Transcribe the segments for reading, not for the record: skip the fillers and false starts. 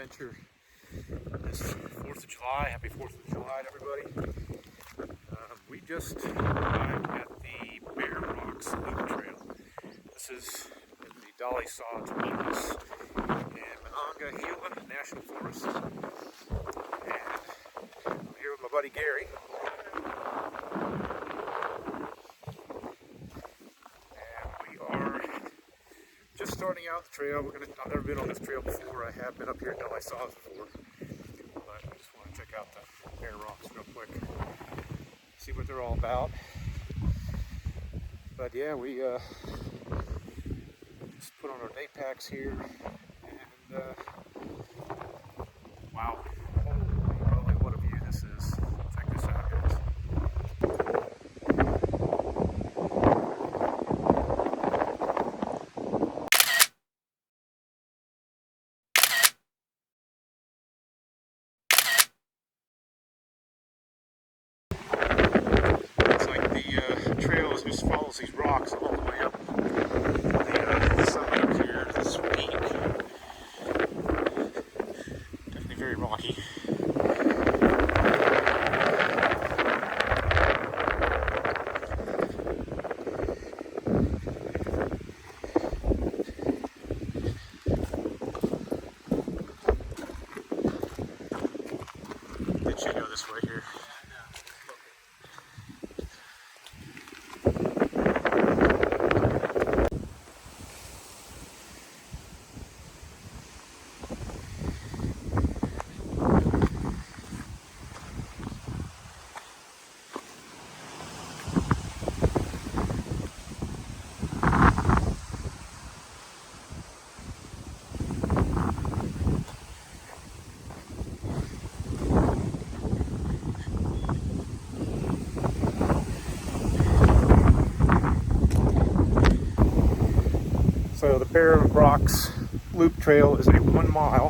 adventure this 4th of July. Happy 4th of July to everybody. We just arrived at the Bear Rocks Loop Trail. This is in the Dolly Sods Wilderness in Monongahela National Forest. And I'm here with my buddy Gary. Just starting out the trail. I've never been on this trail before. I have been up here at Dolly Sods before, but I just want to check out the Bear Rocks real quick, see what they're all about. But yeah, we just put on our day packs here, and wow, holy moly, what a view this is! Check this out, guys. Just follows these rocks all the way up the summit up here, this peak. Definitely very rocky. It should go this way here. So the Bear Rocks Loop Trail is a 1 mile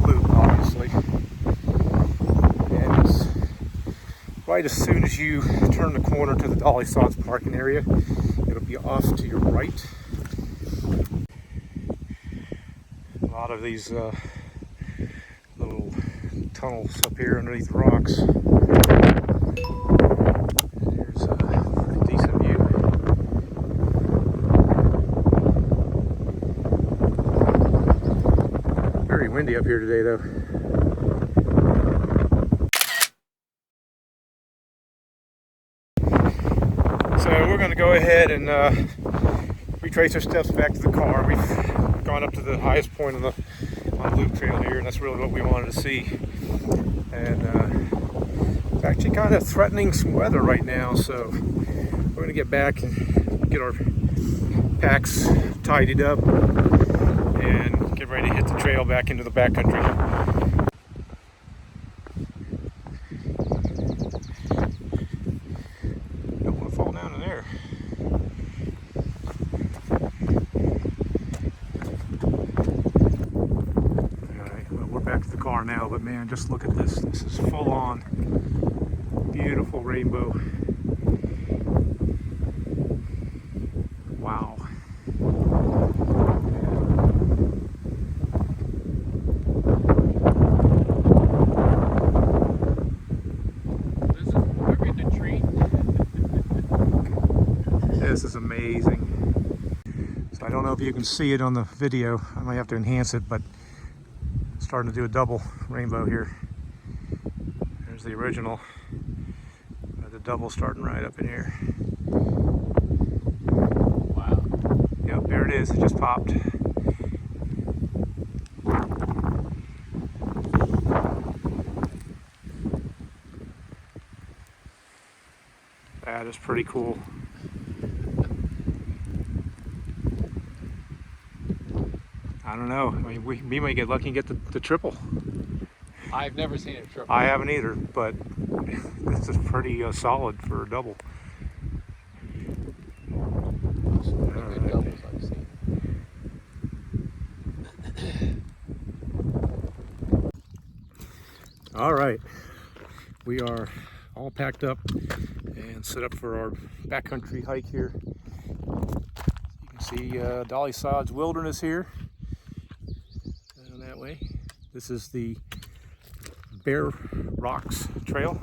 loop, obviously, and it's right as soon as you turn the corner to the Dolly Sods parking area. It'll be off to your right. A lot of these little tunnels up here underneath the rocks. There's a pretty decent view. Very windy up here today, though. So we're going to go ahead and retrace our steps back to the car. We've gone up to the highest point on the loop trail here, and that's really what we wanted to see. And it's actually kind of threatening some weather right now, so we're going to get back and get our packs tidied up and get ready to hit the trail back into the backcountry. Don't want to fall down in there. Alright, well, we're back to the car now, but man, just look at this. This is full on beautiful rainbow. Wow. This is amazing. So I don't know if you can see it on the video. I might have to enhance it, but I'm starting to do a double rainbow here. There's the original. The double starting right up in here. Wow. Yep, there it is. It just popped. That is pretty cool. I don't know. I mean, we might get lucky and get the triple. I've never seen a triple. I haven't either, but this is pretty solid for a double. Good doubles I've seen. All right, we are all packed up and set up for our backcountry hike here. You can see Dolly Sods Wilderness here, down that way. This is the Bear Rocks Trail,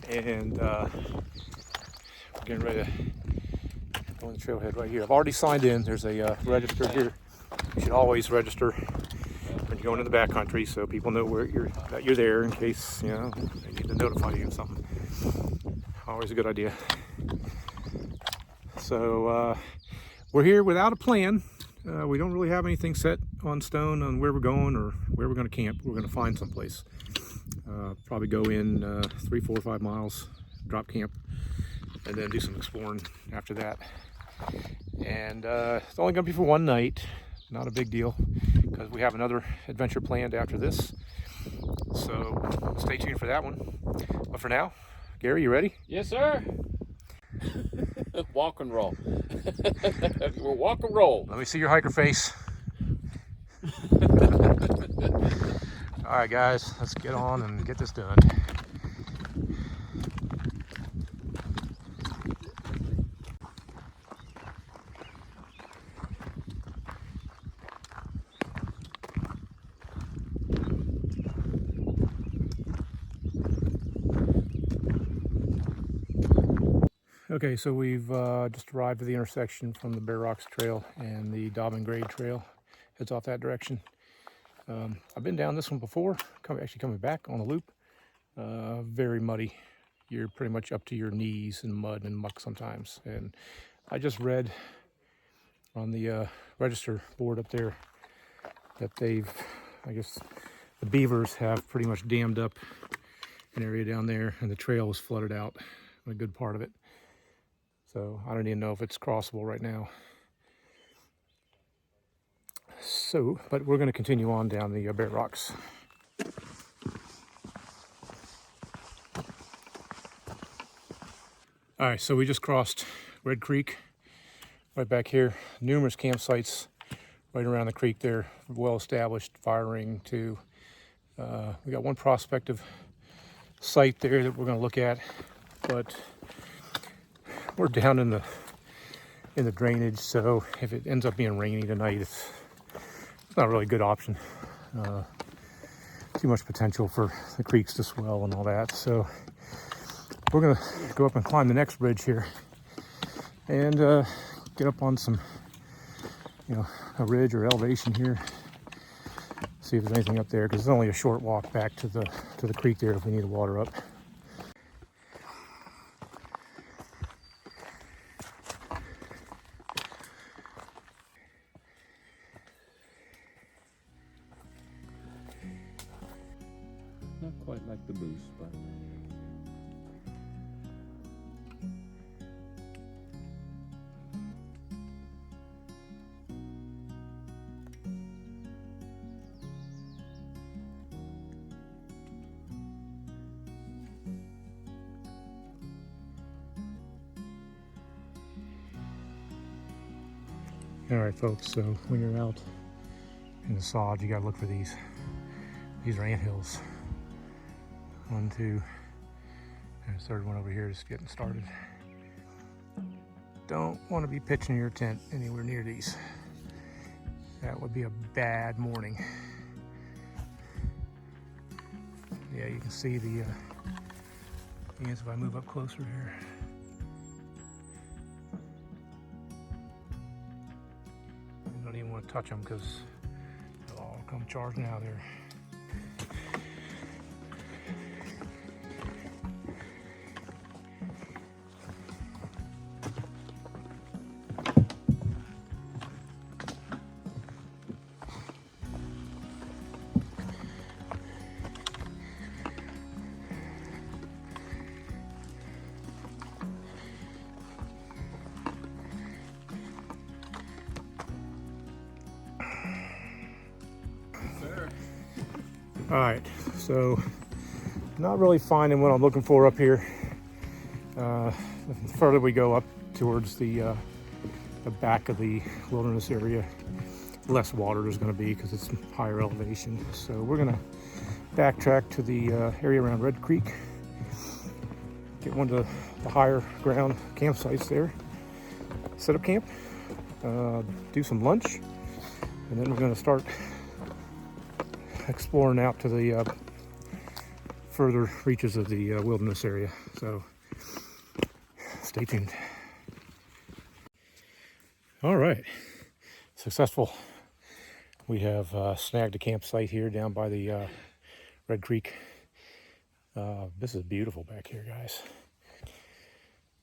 and we're getting ready to go on the trailhead right here. I've already signed in. There's a register here. You should always register when you go into the backcountry, so people know that you're there in case they need to notify you of something. Always a good idea. So we're here without a plan. We don't really have anything set on stone on where we're going or where we're going to camp. We're going to find someplace. Probably go in 3, 4, 5 miles, drop camp, and then do some exploring after that. And it's only going to be for one night. Not a big deal, because we have another adventure planned after this. So stay tuned for that one. But for now, Gary, you ready? Yes, sir. Walk and roll. We'll walk and roll. Let me see your hiker face. All right, guys, let's get on and get this done. Okay, so we've just arrived at the intersection from the Bear Rocks Trail and the Dobbin Grade Trail. Heads off that direction. I've been down this one before, actually coming back on a loop. Very muddy. You're pretty much up to your knees in mud and muck sometimes. And I just read on the register board up there that I guess the beavers have pretty much dammed up an area down there, and the trail was flooded out, a good part of it. So I don't even know if it's crossable right now. So, but we're going to continue on down the Bear Rocks. All right, so we just crossed Red Creek right back here. Numerous campsites right around the creek there, well established, fire ring too. We got one prospective site there that we're going to look at, but we're down in the drainage, so if it ends up being rainy tonight, it's not really a good option. Too much potential for the creeks to swell and all that. So we're gonna go up and climb the next bridge here and get up on some, a ridge or elevation here. See if there's anything up there, because it's only a short walk back to the creek there if we need to water up. Not quite like the boost, but All right, folks, so when you're out in the sod, you gotta look for these. These are anthills. 1, 2, and a third one over here just getting started. Don't want to be pitching your tent anywhere near these. That would be a bad morning. Yeah, you can see the ants if I move up closer here. I don't even want to touch them because they'll all come charging out of there. All right, so not really finding what I'm looking for up here. The further we go up towards the back of the wilderness area, less water there's going to be because it's higher elevation. So we're going to backtrack to the area around Red Creek, get one of the higher ground campsites there, set up camp, do some lunch, and then we're going to start exploring out to the further reaches of the wilderness area. So stay tuned. All right, successful. We have snagged a campsite here down by the Red Creek. This is beautiful back here, guys.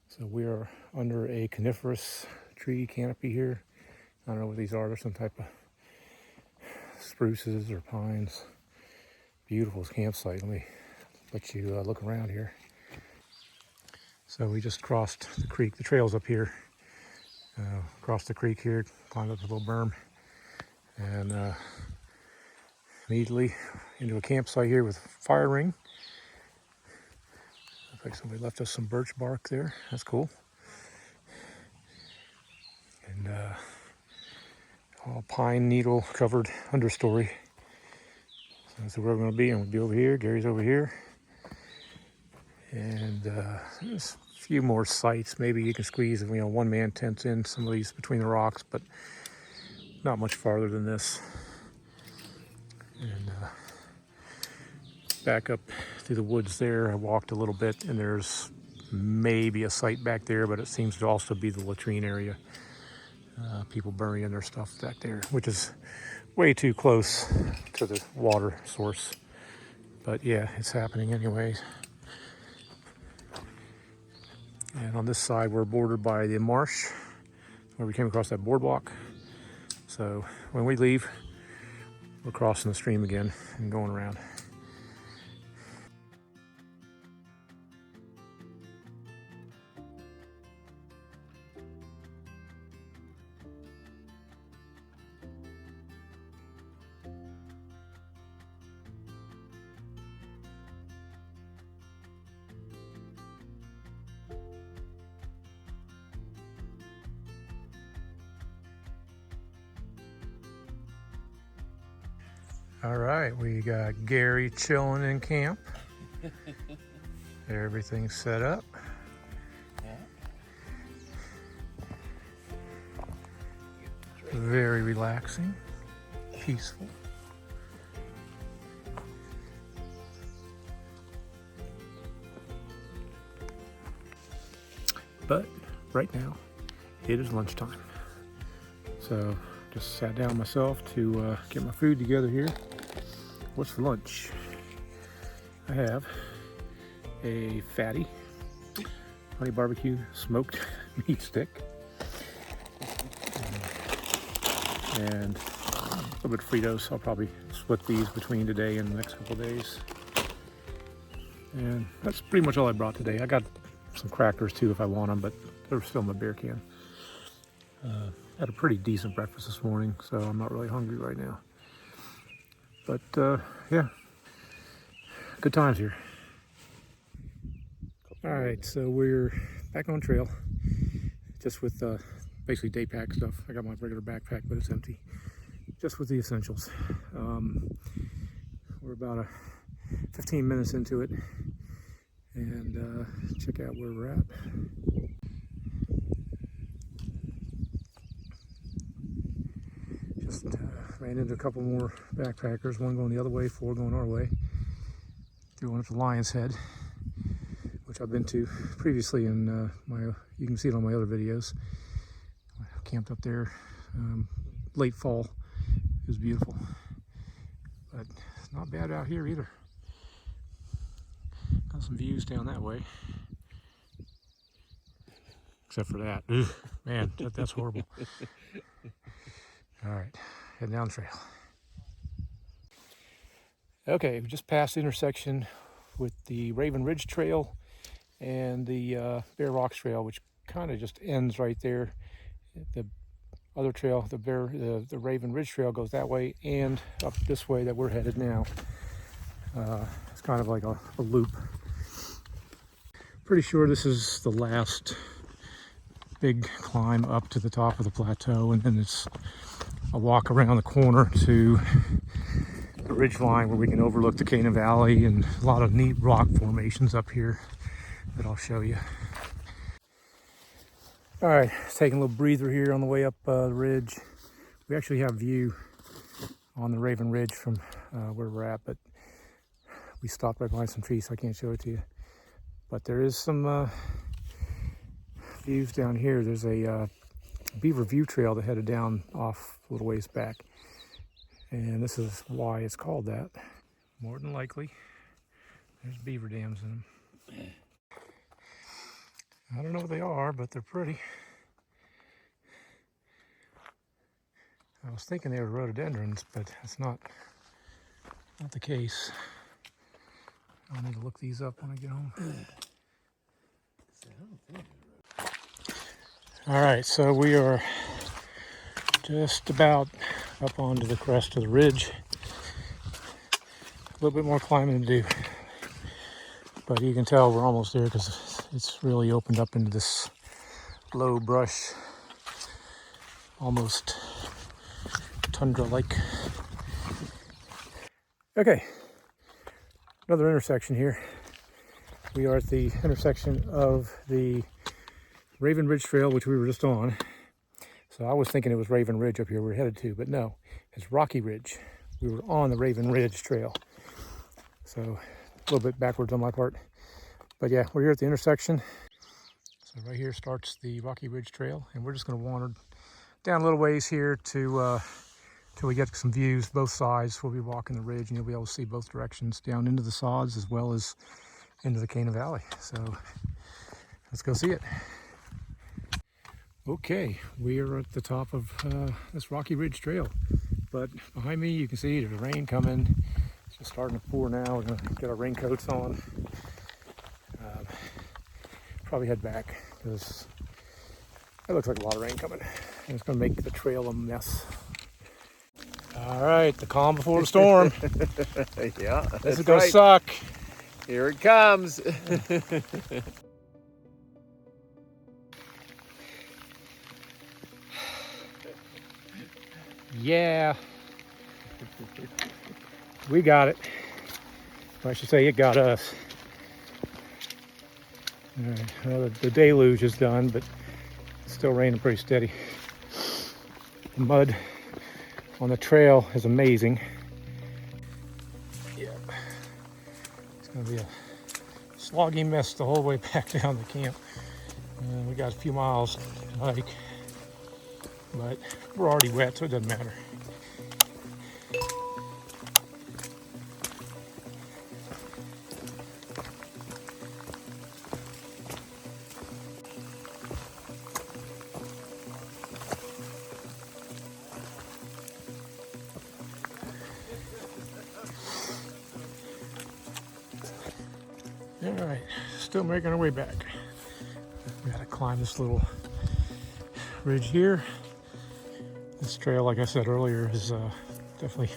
So we are under a coniferous tree canopy here. I don't know what these are. They're some type of spruces or pines. Beautiful campsite. Let me let you look around here. So we just crossed the creek. The trail's up here. Crossed the creek here, climbed up a little berm, and immediately into a campsite here with fire ring. Looks like somebody left us some birch bark there. That's cool. And all pine needle covered understory. So that's where we're going to be. And we'll be over here. Gary's over here. And there's a few more sites. Maybe you can squeeze, one-man tents in some of these between the rocks, but not much farther than this. And back up through the woods there, I walked a little bit, and there's maybe a site back there, but it seems to also be the latrine area. People burying their stuff back there, which is way too close to the water source. But yeah, it's happening anyways. And on this side, we're bordered by the marsh, where we came across that boardwalk. So when we leave, we're crossing the stream again and going around. All right, we got Gary chilling in camp. Everything's set up. Very relaxing, peaceful. But right now, it is lunchtime. So just sat down myself to get my food together here. What's for lunch? I have a fatty honey barbecue smoked meat stick and a little bit of Fritos. I'll probably split these between today and the next couple of days. And that's pretty much all I brought today. I got some crackers too if I want them, but they're still in my beer can. Had a pretty decent breakfast this morning, so I'm not really hungry right now. But yeah, good times here. All right, so we're back on trail, just with basically day pack stuff. I got my regular backpack, but it's empty, just with the essentials. We're about 15 minutes into it, and check out where we're at. Just ran into a couple more backpackers, one going the other way, 4 going our way. Threw one up to Lion's Head, which I've been to previously in you can see it on my other videos. I camped up there late fall. It was beautiful, but it's not bad out here either. Got some views down that way, except for that. Ugh, man, that's horrible. All right, heading down the trail. Okay, we just passed the intersection with the Raven Ridge Trail and the Bear Rocks Trail, which kind of just ends right there. The other trail, the Raven Ridge Trail, goes that way and up this way that we're headed now. It's kind of like a loop. Pretty sure this is the last big climb up to the top of the plateau, and then it's a walk around the corner to the ridge line where we can overlook the Canaan Valley and a lot of neat rock formations up here that I'll show you. All right, taking a little breather here on the way up the ridge. We actually have view on the Raven Ridge from where we're at, but we stopped right behind some trees, so I can't show it to you. But there is some views down here. There's a beaver view trail that headed down off a little ways back, and this is why it's called that. More than likely, there's beaver dams in them. I don't know what they are, but they're pretty. I was thinking they were rhododendrons, but that's not the case. I'll need to look these up when I get home. All right, so we are just about up onto the crest of the ridge. A little bit more climbing to do, but you can tell we're almost there because it's really opened up into this low brush, almost tundra-like. Okay, another intersection here. We are at the intersection of the Raven Ridge Trail, which we were just on. So I was thinking it was Raven Ridge up here we're headed to, but no, it's Rocky Ridge. We were on the Raven Ridge Trail. So a little bit backwards on my part. But yeah, we're here at the intersection. So right here starts the Rocky Ridge Trail, and we're just gonna wander down a little ways here to till we get some views both sides. We'll be walking the ridge and you'll be able to see both directions down into the sods as well as into the Cana Valley. So let's go see it. Okay, we are at the top of this Rocky Ridge Trail, but behind me you can see there's rain coming. It's just starting to pour now. We're gonna get our raincoats on. Probably head back because it looks like a lot of rain coming. And it's gonna make the trail a mess. All right, the calm before the storm. Yeah, This is gonna suck. Here it comes. Yeah, we got it. Or I should say it got us. All right, well, the deluge is done, but it's still raining pretty steady. The mud on the trail is amazing. Yeah, it's gonna be a sloggy mess the whole way back down to camp. We got a few miles to hike, but we're already wet, so it doesn't matter. All right, still making our way back. We gotta climb this little ridge here. This trail, like I said earlier, is definitely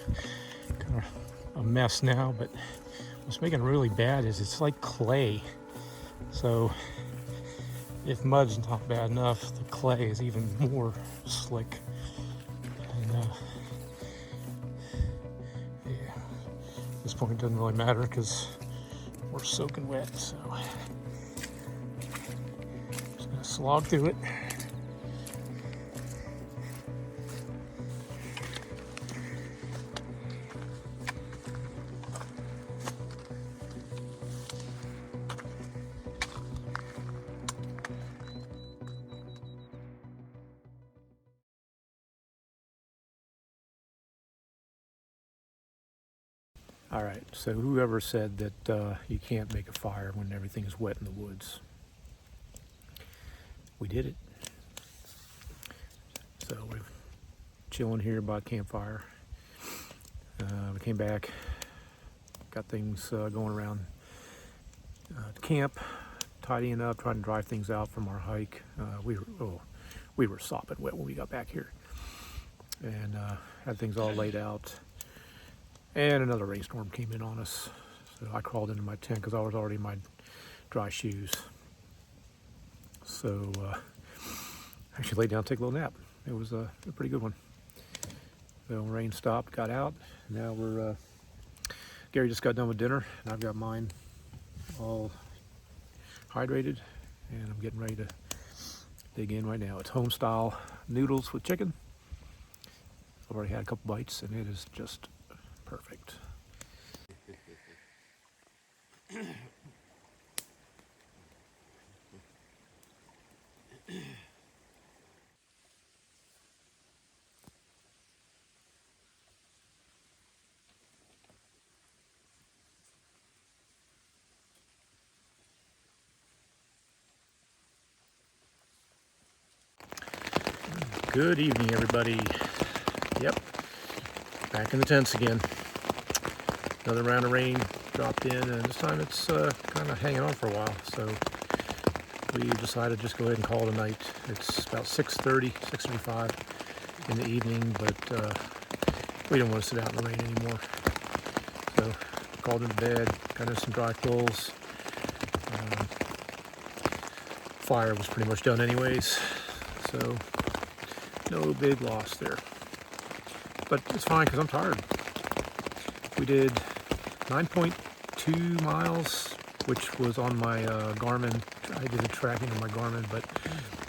kind of a mess now, but what's making it really bad is it's like clay. So if mud's not bad enough, the clay is even more slick. And yeah, at this point it doesn't really matter because we're soaking wet, so just gonna slog through it. All right, so whoever said that you can't make a fire when everything is wet in the woods? We did it. So we're chilling here by a campfire. We came back, got things going around the camp, tidying up, trying to dry things out from our hike. We were sopping wet when we got back here, and had things all laid out. And another rainstorm came in on us, so I crawled into my tent because I was already in my dry shoes. So I actually laid down to take a little nap. It was a pretty good one. So rain stopped, got out. Now we're Gary just got done with dinner, and I've got mine all hydrated, and I'm getting ready to dig in right now. It's home style noodles with chicken. I've already had a couple bites and it is just perfect. Good evening, everybody. Yep, back in the tents again. Another round of rain dropped in, and this time it's kind of hanging on for a while. So we decided to just go ahead and call it a night. It's about 6:30, 6:35 in the evening, but we didn't want to sit out in the rain anymore. So called into bed, got in some dry clothes. Fire was pretty much done anyways, so no big loss there. But it's fine because I'm tired. We did 9.2 miles, which was on my Garmin. I did the tracking on my Garmin, but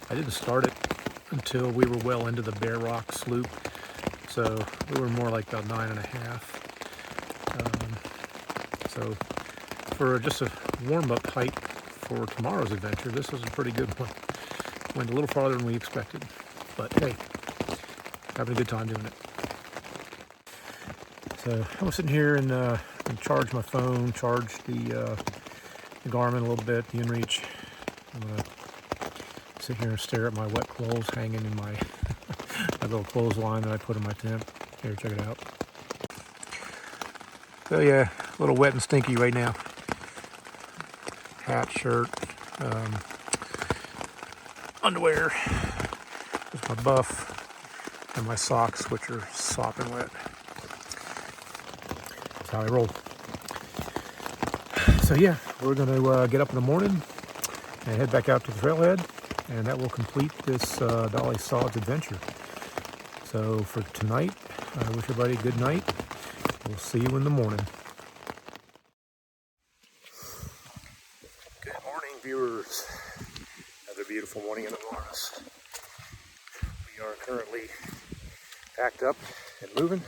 I didn't start it until we were well into the Bear Rocks loop. So we were more like about 9.5. So for just a warm-up hike for tomorrow's adventure, this was a pretty good one. Went a little farther than we expected, but hey, having a good time doing it. So I was sitting here and charged my phone, charged the Garmin a little bit, the InReach. I'm gonna sit here and stare at my wet clothes hanging in my my little clothesline that I put in my tent. Here, check it out. So yeah, a little wet and stinky right now. Hat, shirt, underwear, just my buff, and my socks, which are sopping wet. That's how I roll. So yeah, we're going to get up in the morning and head back out to the trailhead, and that will complete this Dolly Sods adventure. So for tonight, I wish everybody a good night. We'll see you in the morning. Good morning, viewers. Another beautiful morning in the wilderness. We are currently packed up and moving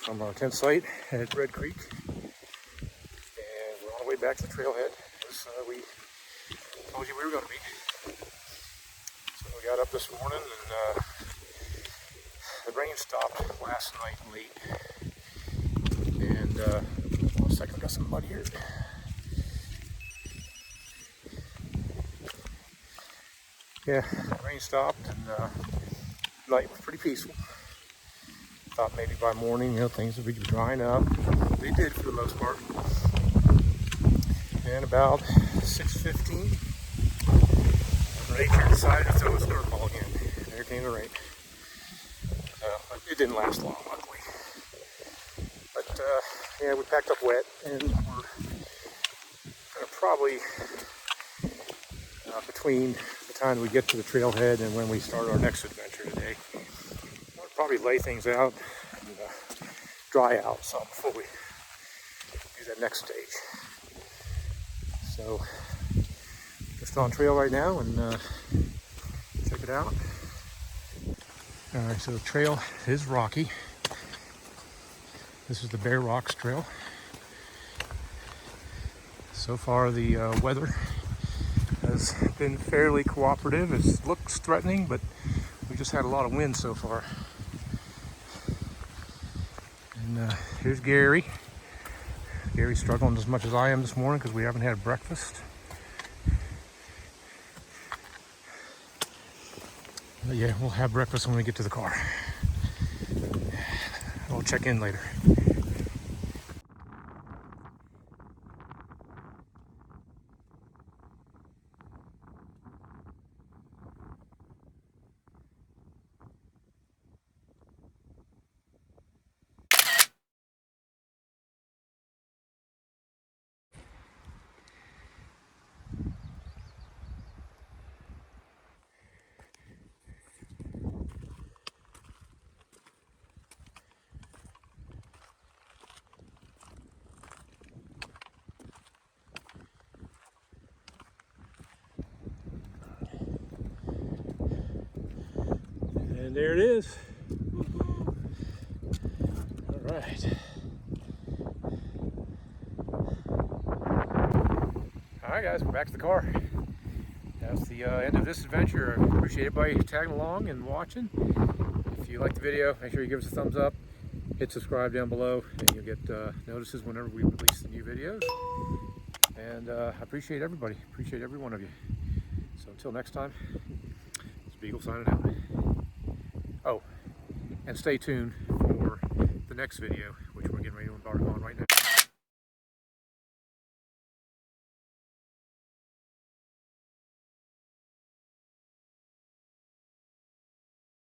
from our tent site at Red Creek, and we're on our way back to the trailhead as we told you we were going to be. So we got up this morning, and the rain stopped last night late, and one second, I got some mud here. Yeah, the rain stopped, and night was pretty peaceful. Thought maybe by morning, things would be drying up. They did for the most part. And about 6:15, nature decided to throw a curveball again. There came the rain. It didn't last long, luckily. But yeah, we packed up wet, and we're gonna probably between the time we get to the trailhead and when we start our next adventure today, we'll probably lay things out and dry out some before we do that next stage. So just on trail right now, and check it out. All right, so the trail is rocky. This is the Bear Rocks Trail. So far the weather has been fairly cooperative. It looks threatening, but we just had a lot of wind so far. And here's Gary. Gary's struggling as much as I am this morning because we haven't had breakfast. But yeah, we'll have breakfast when we get to the car. We'll check in later. And there it is. right. All right, guys, we're back to the car. That's the end of this adventure. I appreciate everybody tagging along and watching. If you like the video, make sure you give us a thumbs up. Hit subscribe down below, and you'll get notices whenever we release the new videos. And I appreciate everybody. Appreciate every one of you. So until next time, it's Beagle signing out. Oh, and stay tuned for the next video.